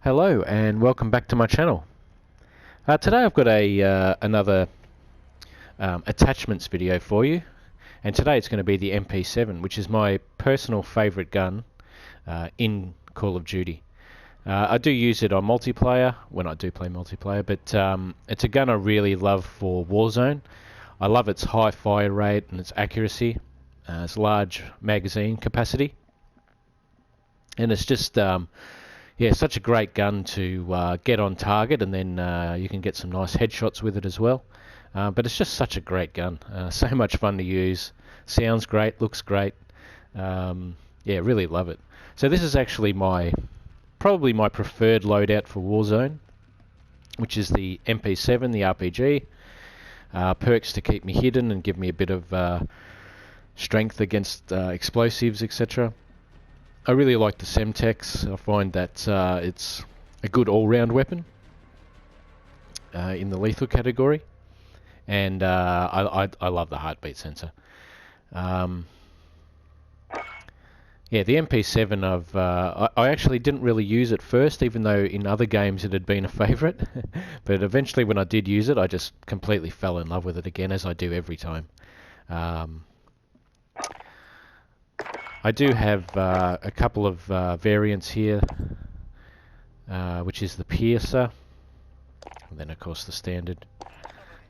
Hello and welcome back to my channel. Today I've got another attachments video for you, and today it's going to be the MP7, which is my personal favourite gun in Call of Duty. I do use it on multiplayer when I do play multiplayer, but it's a gun I really love for Warzone. I love its high fire rate and its accuracy, its large magazine capacity, and it's just yeah, such a great gun to get on target, and then you can get some nice headshots with it as well. But it's just such a great gun. So much fun to use. Sounds great, looks great. Yeah, really love it. So this is actually probably my preferred loadout for Warzone, which is the MP7, the RPG. Perks to keep me hidden and give me a bit of strength against explosives, etc. I really like the Semtex. I find that it's a good all-round weapon in the lethal category, and I love the heartbeat sensor. Yeah, the MP7 I actually didn't really use it first, even though in other games it had been a favourite. But eventually when I did use it, I just completely fell in love with it again, as I do every time. I do have a couple of variants here, which is the Piercer, and then of course the standard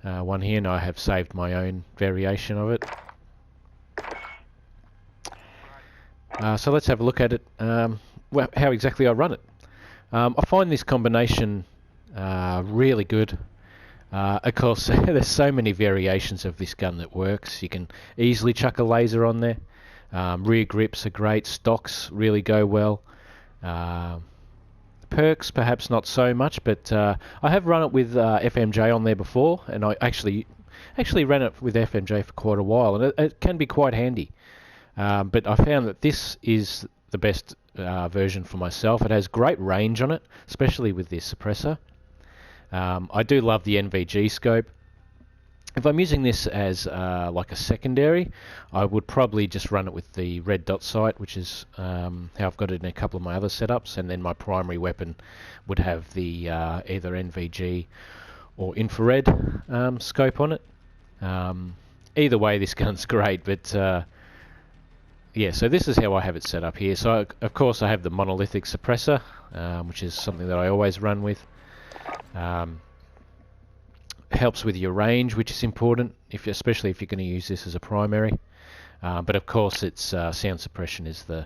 one here, and I have saved my own variation of it. So let's have a look at it, how exactly I run it. I find this combination really good. Of course, there's so many variations of this gun that works. You can easily chuck a laser on there. Rear grips are great, stocks really go well. Perks perhaps not so much, but I have run it with FMJ on there before, and I actually ran it with FMJ for quite a while, and it can be quite handy. But I found that this is the best version for myself. It has great range on it, especially with this suppressor. I do love the NVG scope. If I'm using this as like a secondary, I would probably just run it with the red dot sight, which is how I've got it in a couple of my other setups, and then my primary weapon would have the either NVG or infrared scope on it. Either way, this gun's great, but yeah, so this is how I have it set up here. So of course I have the monolithic suppressor, which is something that I always run with. Helps with your range, which is important, especially if you're going to use this as a primary. But of course, its sound suppression is the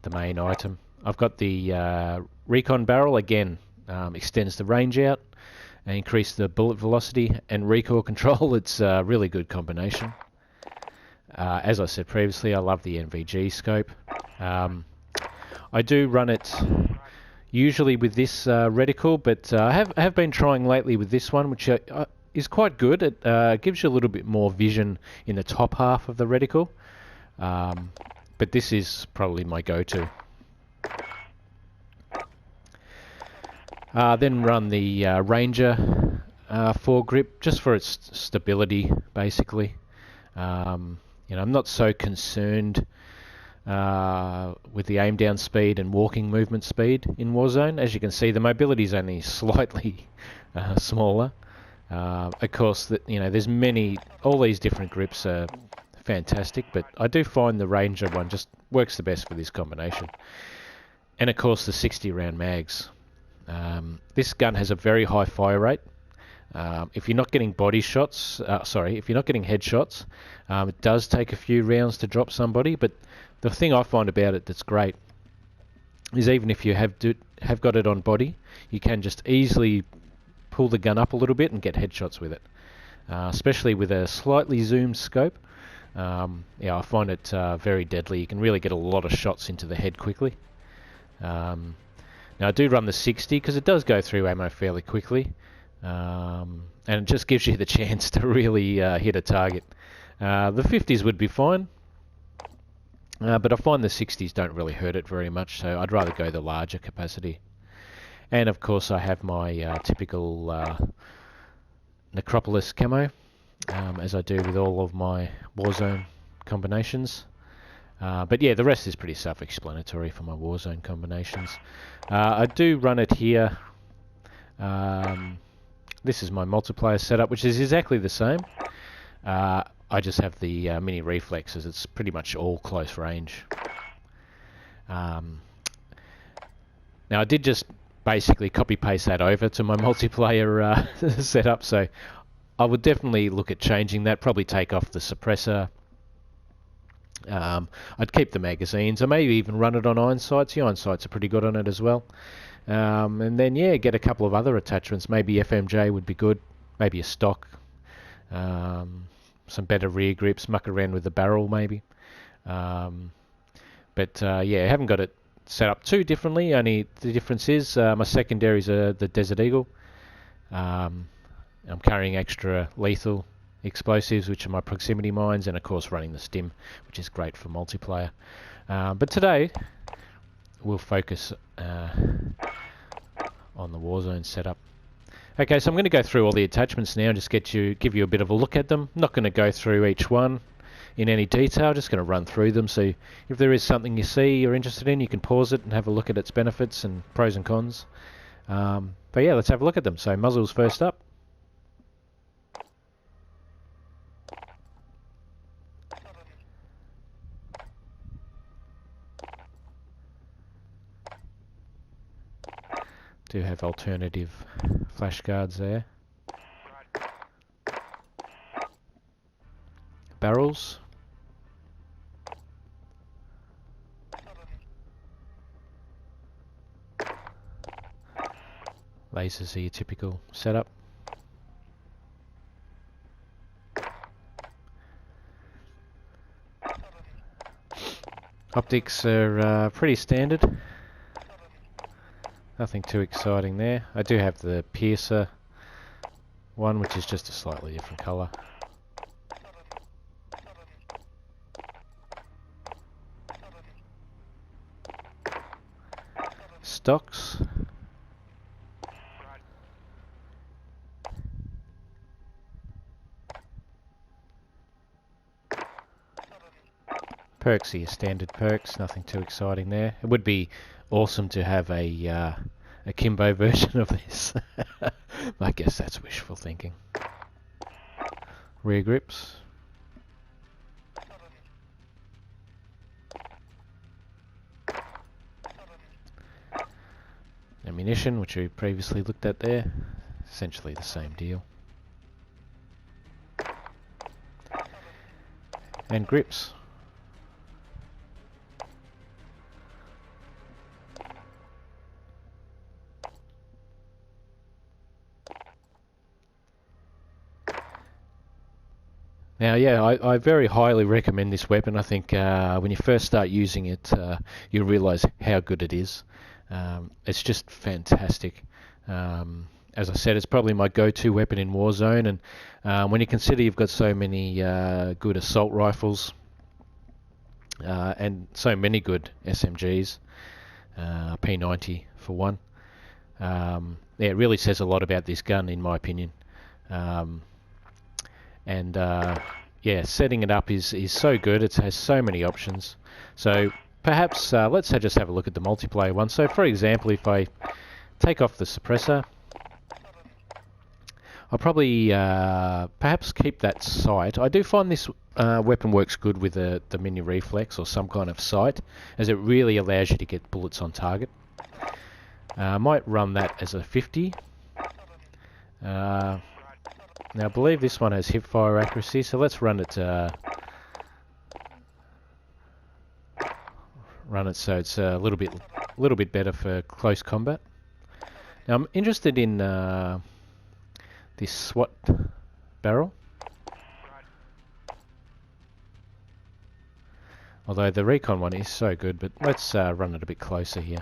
main item. I've got the recon barrel, again, extends the range out and increase the bullet velocity and recoil control. It's a really good combination. As I said previously, I love the NVG scope. I do run it usually with this reticle, but I have been trying lately with this one, which is quite good. It gives you a little bit more vision in the top half of the reticle, but this is probably my go-to. Then run the Ranger foregrip, just for its stability, basically. You know, I'm not so concerned with the aim down speed and walking movement speed in Warzone. As you can see, the mobility is only slightly smaller. Of course, there's all these different grips are fantastic, but I do find the Ranger one just works the best for this combination. And of course, the 60 round mags. This gun has a very high fire rate. If you're not getting body shots, if you're not getting headshots, it does take a few rounds to drop somebody, but the thing I find about it that's great is even if you have got it on body, you can just easily pull the gun up a little bit and get headshots with it, especially with a slightly zoomed scope. Yeah, I find it very deadly. You can really get a lot of shots into the head quickly. Now I do run the 60 because it does go through ammo fairly quickly, and it just gives you the chance to really hit a target. The 50s would be fine, but I find the 60s don't really hurt it very much, so I'd rather go the larger capacity. And of course I have my typical Necropolis camo, as I do with all of my Warzone combinations. But yeah, the rest is pretty self-explanatory for my Warzone combinations. I do run it here. This is my multiplayer setup, which is exactly the same. I just have the mini reflexes. It's pretty much all close range. Now I did just basically copy-paste that over to my multiplayer setup, so I would definitely look at changing that, probably take off the suppressor. I'd keep the magazines. I maybe even run it on iron sights. The iron sights are pretty good on it as well. And then, yeah, get a couple of other attachments. Maybe FMJ would be good. Maybe a stock. Some better rear grips. Muck around with the barrel, maybe. Yeah, I haven't got it set up too differently. Only the difference is my secondaries are the Desert Eagle. I'm carrying extra lethal explosives, which are my proximity mines, and of course running the stim, which is great for multiplayer. But today we'll focus on the Warzone setup. Okay, so I'm going to go through all the attachments now and just give you a bit of a look at them. I'm not going to go through each one in any detail, just going to run through them. So if there is something you see you're interested in, you can pause it and have a look at its benefits and pros and cons. But yeah, let's have a look at them. So muzzles first up. Do have alternative flash guards there. Barrels. Lasers are your typical setup. Optics are pretty standard. Nothing too exciting there. I do have the piercer one, which is just a slightly different colour. Stocks. Perks are your standard perks, nothing too exciting there. It would be awesome to have a Kimbo version of this. I guess that's wishful thinking. Rear grips. Ammunition, which we previously looked at there. Essentially the same deal. And grips. Now, yeah, I very highly recommend this weapon. I think when you first start using it, you'll realise how good it is. It's just fantastic. As I said, it's probably my go-to weapon in Warzone, and when you consider you've got so many good assault rifles and so many good SMGs, P90 for one, yeah, it really says a lot about this gun, in my opinion. Yeah, setting it up is so good. It has so many options. So perhaps let's just have a look at the multiplayer one. So for example, if I take off the suppressor, I'll probably perhaps keep that sight. I do find this weapon works good with the mini reflex or some kind of sight, as it really allows you to get bullets on target. I might run that as a 50. Now I believe this one has hip fire accuracy, so let's run it so it's a little bit better for close combat. Now I'm interested in this SWAT barrel, although the recon one is so good, but let's run it a bit closer here.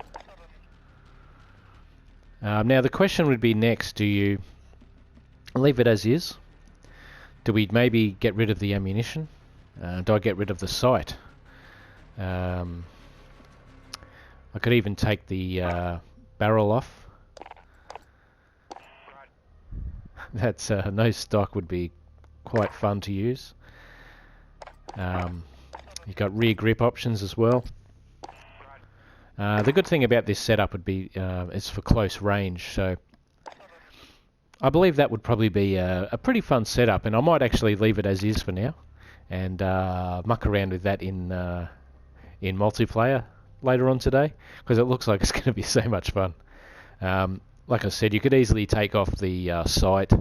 Now the question would be next, do you leave it as is? Do we maybe get rid of the ammunition? Do I get rid of the sight? I could even take the barrel off. That's no stock would be quite fun to use. You've got rear grip options as well. The good thing about this setup would be it's for close range, so I believe that would probably be a pretty fun setup, and I might actually leave it as is for now and muck around with that in multiplayer later on today, because it looks like it's going to be so much fun. Like I said, you could easily take off the sight.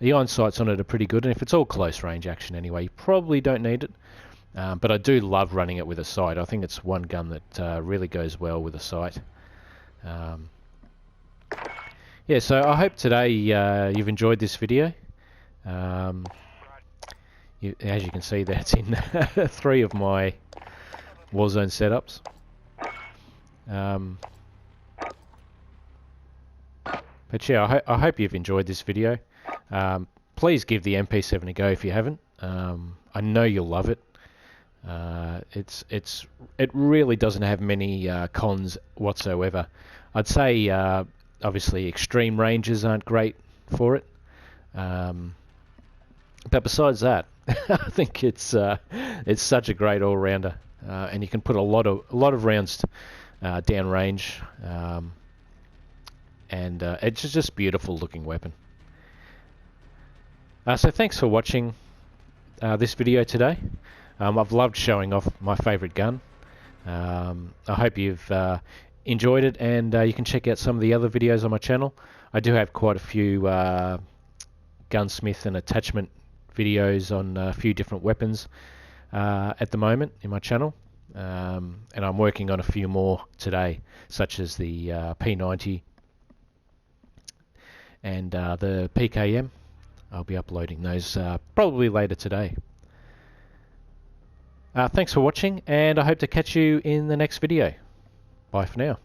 The iron sights on it are pretty good, and if it's all close range action anyway, you probably don't need it. But I do love running it with a sight. I think it's one gun that really goes well with a sight. Yeah, so I hope today you've enjoyed this video. As you can see, that's in 3 of my Warzone setups. But yeah, I hope you've enjoyed this video. Please give the MP7 a go if you haven't. I know you'll love it. It really doesn't have many cons whatsoever. I'd say obviously extreme ranges aren't great for it, but besides that, I think it's such a great all-rounder, and you can put a lot of rounds down range, and it's just beautiful looking weapon. So thanks for watching this video today. I've loved showing off my favourite gun. I hope you've enjoyed it, and you can check out some of the other videos on my channel. I do have quite a few gunsmith and attachment videos on a few different weapons at the moment in my channel, and I'm working on a few more today, such as the P90 and the PKM. I'll be uploading those probably later today. Thanks for watching, and I hope to catch you in the next video. Bye for now.